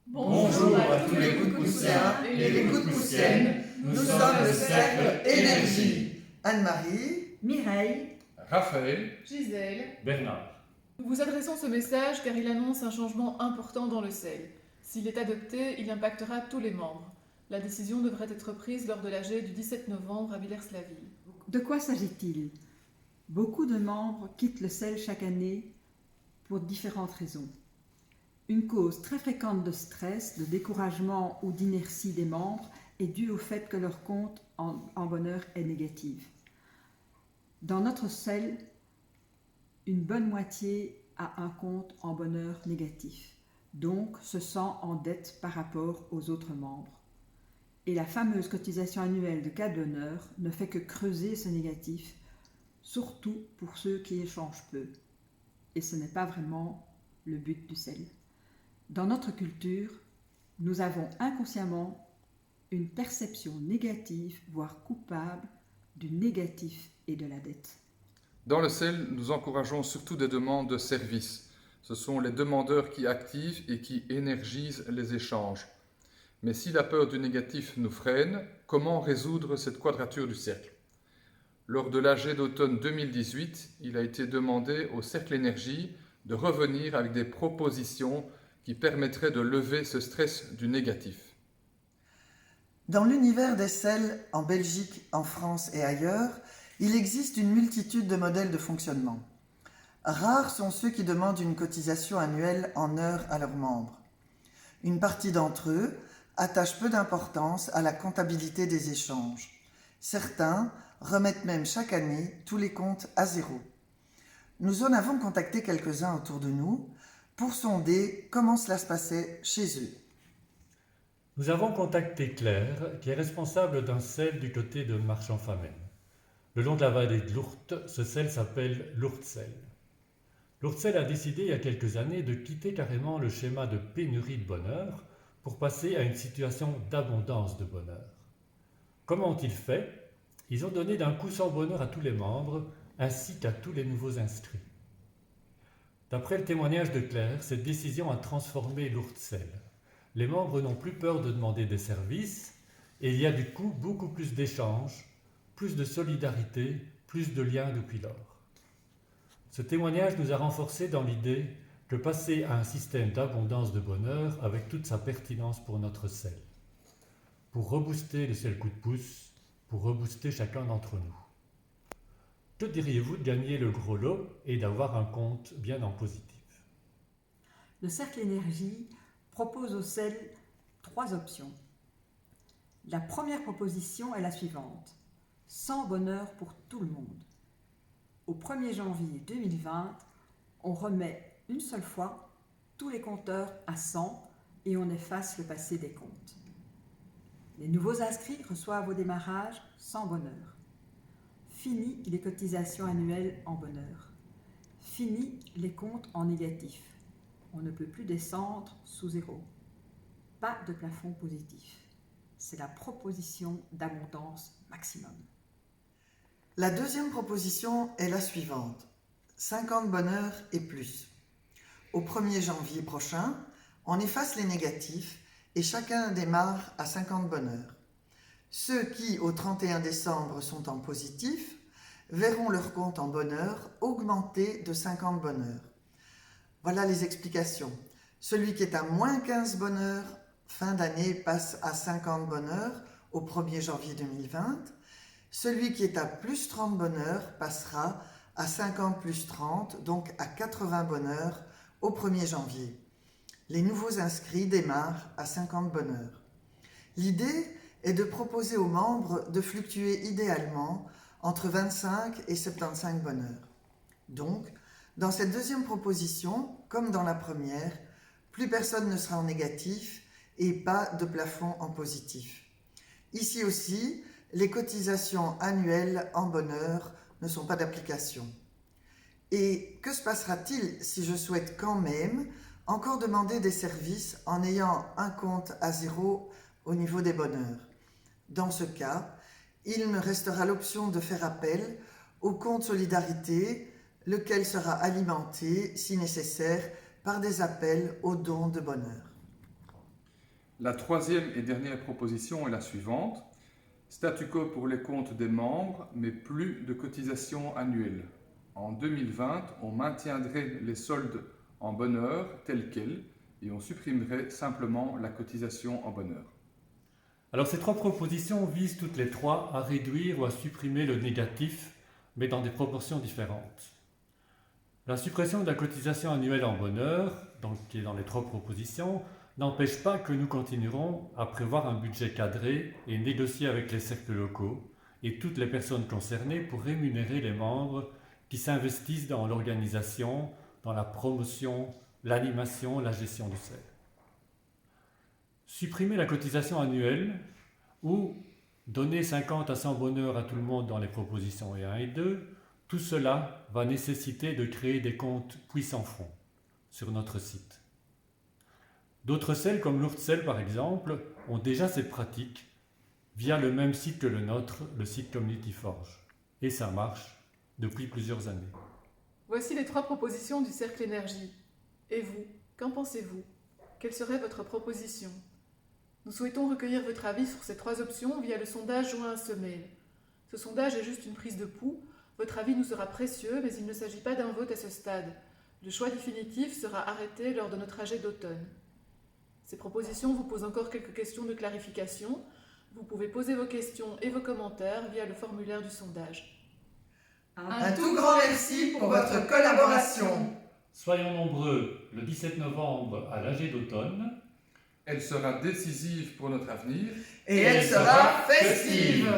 Bonjour à tous les Coude-Poussiens et les Coude-Poussiennes, nous sommes le Cercle Énergie. Anne-Marie, Mireille, Raphaël, Gisèle. Bernard. Nous vous adressons ce message car il annonce un changement important dans le CEL. S'il est adopté, il impactera tous les membres. La décision devrait être prise lors de l'AG du 17 novembre à Villers-la-Ville. de quoi s'agit-il? Beaucoup de membres quittent le CEL chaque année pour différentes raisons. Une cause très fréquente de stress, de découragement ou d'inertie des membres est due au fait que leur compte en bonheur est négatif. Dans notre CEL, une bonne moitié a un compte en bonheur négatif, donc se sent en dette par rapport aux autres membres. Et la fameuse cotisation annuelle de cas d'honneur ne fait que creuser ce négatif, surtout pour ceux qui échangent peu. Et ce n'est pas vraiment le but du CEL. Dans notre culture, nous avons inconsciemment une perception négative, voire coupable, du négatif et de la dette. Dans le CEL, nous encourageons surtout des demandes de services. Ce sont les demandeurs qui activent et qui énergisent les échanges. Mais si la peur du négatif nous freine, comment résoudre cette quadrature du cercle? Lors de l'AG d'automne 2018, il a été demandé au Cercle Énergie de revenir avec des propositions qui permettraient de lever ce stress du négatif. dans l'univers des CEL en Belgique, en France et ailleurs, il existe une multitude de modèles de fonctionnement. Rares sont ceux qui demandent une cotisation annuelle en heures à leurs membres. Une partie d'entre eux attachent peu d'importance à la comptabilité des échanges. Certains remettent même chaque année tous les comptes à zéro. Nous en avons contacté quelques-uns autour de nous pour sonder comment cela se passait chez eux. Nous avons contacté Claire, qui est responsable d'un CEL du côté de Marchand-Famenne. Le long de la vallée de l'Ourthe, ce CEL s'appelle l'Ourthe-CEL. L'Ourthe-CEL a décidé il y a quelques années de quitter carrément le schéma de pénurie de bonheur pour passer à une situation d'abondance de bonheur. Comment ont-ils fait? Ils ont donné d'un coup sans bonheur à tous les membres, ainsi qu'à tous les nouveaux inscrits. D'après le témoignage de Claire, cette décision a transformé l'Ourthe-CEL. Les membres n'ont plus peur de demander des services et il y a du coup beaucoup plus d'échanges, plus de solidarité, plus de liens depuis lors. Ce témoignage nous a renforcés dans l'idée que passer à un système d'abondance de bonheur avec toute sa pertinence pour notre CEL, pour rebooster le CEL coup de pouce, pour rebooster chacun d'entre nous. Que diriez-vous de gagner le gros lot et d'avoir un compte bien en positif? Le Cercle Énergie propose au CEL 3 options. La première proposition est la suivante: 100 bonheur pour tout le monde. Au 1er janvier 2020, on remet une seule fois tous les compteurs à 100 et on efface le passé des comptes. Les nouveaux inscrits reçoivent au démarrage 100 bonheur. Fini les cotisations annuelles en bonheur. Fini les comptes en négatif. On ne peut plus descendre sous zéro. Pas de plafond positif. C'est la proposition d'abondance maximum. La deuxième proposition est la suivante: 50 bonheurs et plus. Au 1er janvier prochain, on efface les négatifs et chacun démarre à 50 bonheurs. Ceux qui, au 31 décembre, sont en positif verront leur compte en bonheur augmenter de 50 bonheurs. Voilà les explications. Celui qui est à moins 15 bonheurs, fin d'année, passe à 50 bonheurs au 1er janvier 2020. Celui qui est à plus 30 bonheurs passera à 50 plus 30, donc à 80 bonheurs au 1er janvier. Les nouveaux inscrits démarrent à 50 bonheurs. L'idée est de proposer aux membres de fluctuer idéalement entre 25 et 75 bonheurs. Donc, dans cette deuxième proposition, comme dans la première, plus personne ne sera en négatif et pas de plafond en positif. Ici aussi, les cotisations annuelles en bonheur ne sont pas d'application. Et que se passera-t-il si je souhaite quand même encore demander des services en ayant un compte à zéro au niveau des bonheurs? Dans ce cas, il me restera l'option de faire appel au compte solidarité, lequel sera alimenté, si nécessaire, par des appels aux dons de bonheur. La troisième et dernière proposition est la suivante. Statu quo pour les comptes des membres, mais plus de cotisations annuelles. En 2020, on maintiendrait les soldes en bonne heure tels quels et on supprimerait simplement la cotisation en bonne heure. Alors ces 3 propositions visent toutes les 3 à réduire ou à supprimer le négatif, mais dans des proportions différentes. La suppression de la cotisation annuelle en bonne heure, donc qui est dans les 3 propositions, n'empêche pas que nous continuerons à prévoir un budget cadré et négocier avec les cercles locaux et toutes les personnes concernées pour rémunérer les membres qui s'investissent dans l'organisation, dans la promotion, l'animation, la gestion du CEL. Supprimer la cotisation annuelle ou donner 50 à 100 bonnes heures à tout le monde dans les propositions 1 et 2, tout cela va nécessiter de créer des comptes puissants fonds sur notre site. D'autres CEL comme l'Urtcel par exemple ont déjà cette pratique via le même site que le nôtre, le site Community Forge. Et ça marche depuis plusieurs années. Voici les 3 propositions du Cercle Énergie. Et vous, qu'en pensez-vous? Quelle serait votre proposition? Nous souhaitons recueillir votre avis sur ces 3 options via le sondage joint à ce mail. Ce sondage est juste une prise de pouls. Votre avis nous sera précieux, mais il ne s'agit pas d'un vote à ce stade. Le choix définitif sera arrêté lors de notre AG d'automne. Ces propositions vous posent encore quelques questions de clarification. Vous pouvez poser vos questions et vos commentaires via le formulaire du sondage. Un tout grand merci pour votre collaboration. Soyons nombreux le 17 novembre à l'AG d'automne. Elle sera décisive pour notre avenir. Et elle sera festive.